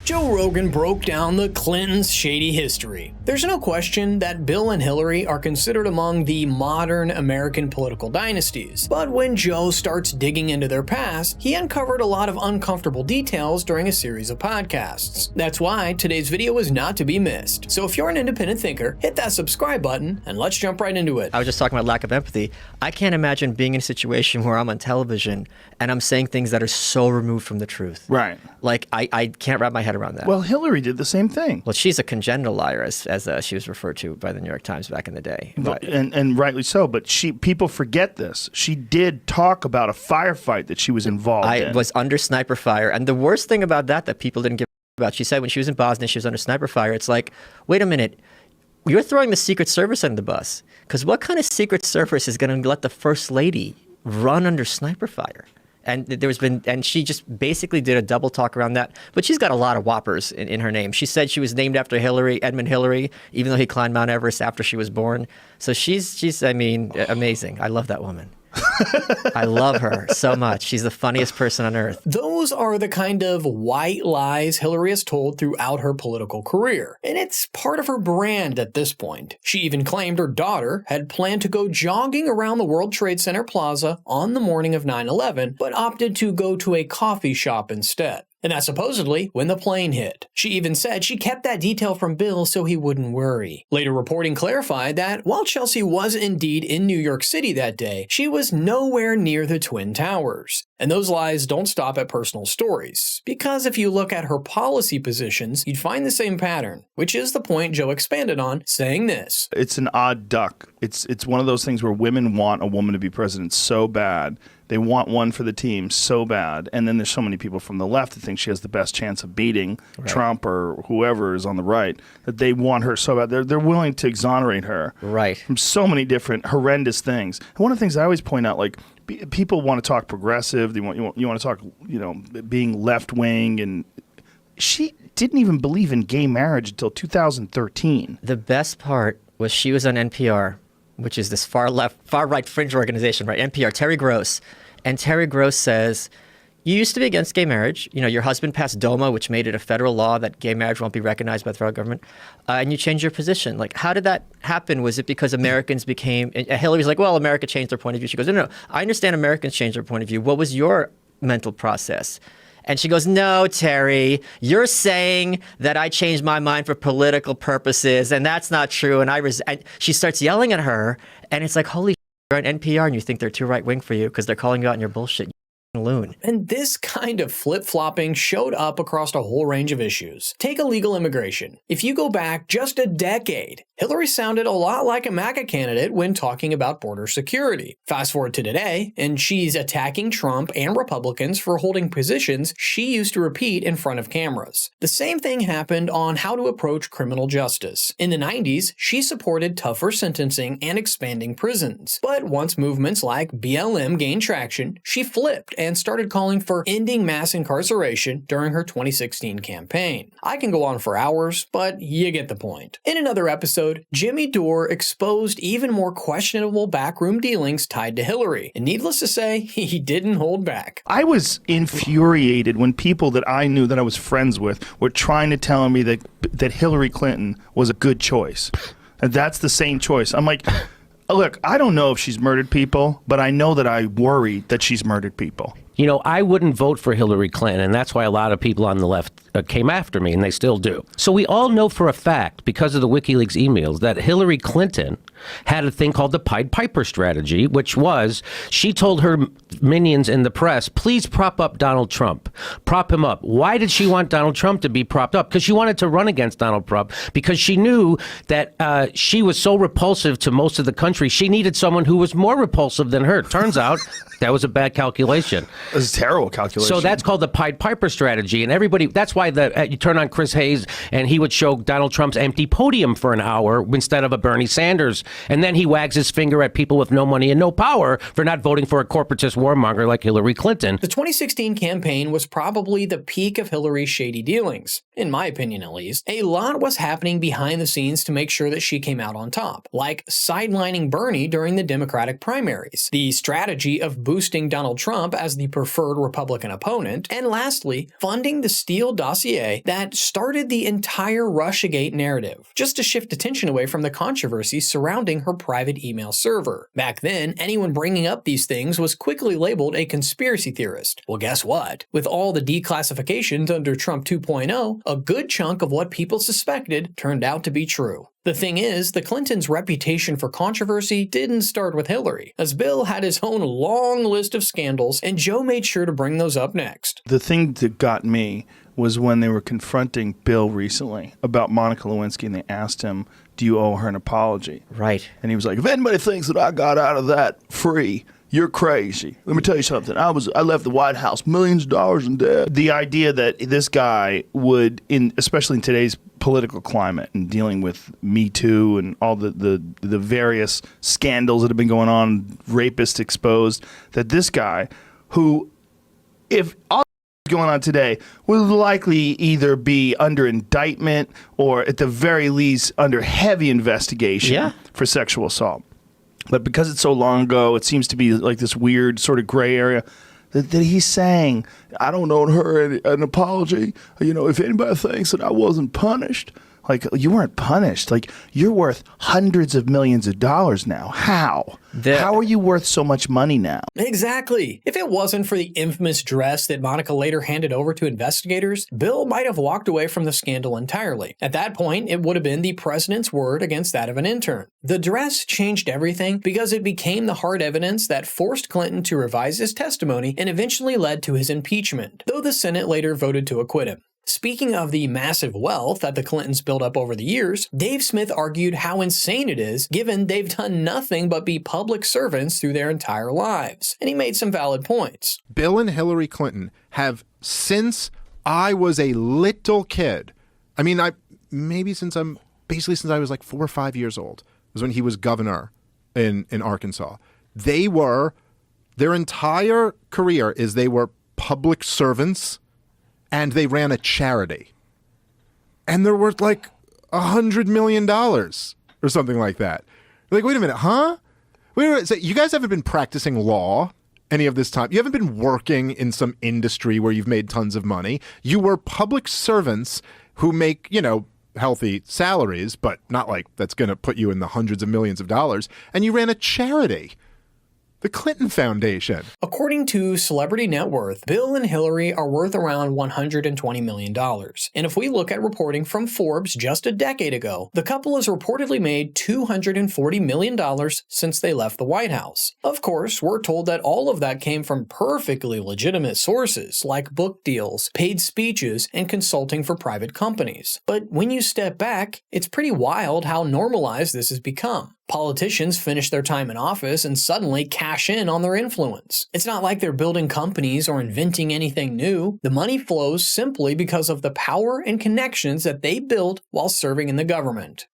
Joe Rogan broke down the Clintons' shady history. There's no question that Bill and Hillary are considered among the modern American political dynasties, but when Joe starts digging into their past, he uncovered a lot of uncomfortable details during a series of podcasts. That's why today's video is not to be missed. So if you're an independent thinker, hit that subscribe button and let's jump right into it. I was just talking about lack of empathy. I can't imagine being in a situation where I'm on television and I'm saying things that are so removed from the truth. Right. Like, I can't wrap my head around that. Well, Hillary did the same thing. Well, she's a congenital liar, as she was referred to by the New York Times back in the day. But, and rightly so, but people forget this. She did talk about a firefight that she was involved in. I was under sniper fire, and the worst thing about that people didn't give about, she said when she was in Bosnia, she was under sniper fire. It's like, wait a minute, you're throwing the Secret Service under the bus, because what kind of Secret Service is going to let the First Lady run under sniper fire? And she just basically did a double talk around that. But she's got a lot of whoppers in her name. She said she was named after Edmund Hillary, even though he climbed Mount Everest after she was born. So she's I mean, amazing. I love that woman. I love her so much. She's the funniest person on earth. Those are the kind of white lies Hillary has told throughout her political career, and it's part of her brand at this point. She even claimed her daughter had planned to go jogging around the World Trade Center Plaza on the morning of 9/11, but opted to go to a coffee shop instead. And that's supposedly when the plane hit. She even said she kept that detail from Bill so he wouldn't worry. Later reporting clarified that while Chelsea was indeed in New York City that day, she was nowhere near the Twin Towers. And those lies don't stop at personal stories, because if you look at her policy positions, you'd find the same pattern, which is the point Joe expanded on, saying this. It's an odd duck. It's one of those things where women want a woman to be president so bad. They want one for the team so bad. And then there's so many people from the left that think she has the best chance of beating Trump or whoever is on the right, that they want her so bad. They're willing to exonerate her from so many different horrendous things. And one of the things I always point out, like, people want to talk progressive. You want to talk, being left wing, and she didn't even believe in gay marriage until 2013. The best part was she was on NPR, which is this far right fringe organization, right? NPR, Terry Gross, and Terry Gross says, you used to be against gay marriage. Your husband passed DOMA, which made it a federal law that gay marriage won't be recognized by the federal government, and you changed your position. Like, how did that happen? Was it because Americans became? And Hillary's like, well, America changed their point of view. She goes, no, I understand Americans changed their point of view. What was your mental process? And she goes, no, Terry, you're saying that I changed my mind for political purposes, and that's not true. And she starts yelling at her, and it's like, holy shit, you're on NPR, and you think they're too right-wing for you because they're calling you out on your bullshit. Loon. And this kind of flip-flopping showed up across a whole range of issues. Take illegal immigration. If you go back just a decade, Hillary sounded a lot like a MAGA candidate when talking about border security. Fast forward to today, and she's attacking Trump and Republicans for holding positions she used to repeat in front of cameras. The same thing happened on how to approach criminal justice. In the 90s, she supported tougher sentencing and expanding prisons. But once movements like BLM gained traction, she flipped and started calling for ending mass incarceration during her 2016 campaign. I can go on for hours, but you get the point. In another episode, Jimmy Dore exposed even more questionable backroom dealings tied to Hillary, and needless to say, he didn't hold back. I was infuriated when people that I knew that I was friends with were trying to tell me that Hillary Clinton was a good choice. And that's the same choice. I'm like, look, I don't know if she's murdered people, but I know that I worry that she's murdered people. I wouldn't vote for Hillary Clinton, and that's why a lot of people on the left came after me, and they still do. So we all know for a fact, because of the WikiLeaks emails, that Hillary Clinton had a thing called the Pied Piper strategy, which was she told her minions in the press, please prop up Donald Trump. Prop him up. Why did she want Donald Trump to be propped up? Because she wanted to run against Donald Trump, because she knew that she was so repulsive to most of the country, she needed someone who was more repulsive than her. Turns out that was a bad calculation. It was a terrible calculation. So that's called the Pied Piper strategy. And everybody, that's why you turn on Chris Hayes and he would show Donald Trump's empty podium for an hour instead of a Bernie Sanders And then he wags his finger at people with no money and no power for not voting for a corporatist warmonger like Hillary Clinton. The 2016 campaign was probably the peak of Hillary's shady dealings, in my opinion at least. A lot was happening behind the scenes to make sure that she came out on top, like sidelining Bernie during the Democratic primaries, the strategy of boosting Donald Trump as the preferred Republican opponent, and lastly, funding the Steele dossier that started the entire Russiagate narrative, just to shift attention away from the controversy surrounding her private email server. Back then, anyone bringing up these things was quickly labeled a conspiracy theorist. Well, guess what? With all the declassifications under Trump 2.0, a good chunk of what people suspected turned out to be true. The thing is, the Clintons' reputation for controversy didn't start with Hillary, as Bill had his own long list of scandals, and Joe made sure to bring those up next. The thing that got me was when they were confronting Bill recently about Monica Lewinsky, and they asked him, do you owe her an apology? Right. And he was like, if anybody thinks that I got out of that free, you're crazy. Let me tell you something. I left the White House millions of dollars in debt. The idea that this guy would, especially in today's political climate and dealing with Me Too and all the various scandals that have been going on, rapists exposed, that this guy, who, if all going on today, will likely either be under indictment or at the very least under heavy investigation for sexual assault. But because it's so long ago, it seems to be like this weird sort of gray area that he's saying, I don't owe her an apology. You know, if anybody thinks that I wasn't punished, like, you weren't punished. Like, you're worth hundreds of millions of dollars now. How? How are you worth so much money now? Exactly. If it wasn't for the infamous dress that Monica later handed over to investigators, Bill might have walked away from the scandal entirely. At that point, it would have been the president's word against that of an intern. The dress changed everything because it became the hard evidence that forced Clinton to revise his testimony and eventually led to his impeachment, though the Senate later voted to acquit him. Speaking of the massive wealth that the Clintons built up over the years, Dave Smith argued how insane it is given they've done nothing but be public servants through their entire lives, and he made some valid points. Bill and Hillary Clinton have, since I was a little kid, I mean, since I was like 4 or 5 years old, was when he was governor in Arkansas. Their entire career is they were public servants, and they ran a charity. And they're worth like $100 million or something like that. You're like, wait a minute, huh? Wait a minute, so you guys haven't been practicing law any of this time? You haven't been working in some industry where you've made tons of money. You were public servants who make, healthy salaries, but not like that's going to put you in the hundreds of millions of dollars. And you ran a charity. The Clinton Foundation. According to Celebrity Net Worth, Bill and Hillary are worth around $120 million. And if we look at reporting from Forbes just a decade ago, the couple has reportedly made $240 million since they left the White House. Of course, we're told that all of that came from perfectly legitimate sources like book deals, paid speeches, and consulting for private companies. But when you step back, it's pretty wild how normalized this has become. Politicians finish their time in office and suddenly cash in on their influence. It's not like they're building companies or inventing anything new. The money flows simply because of the power and connections that they built while serving in the government.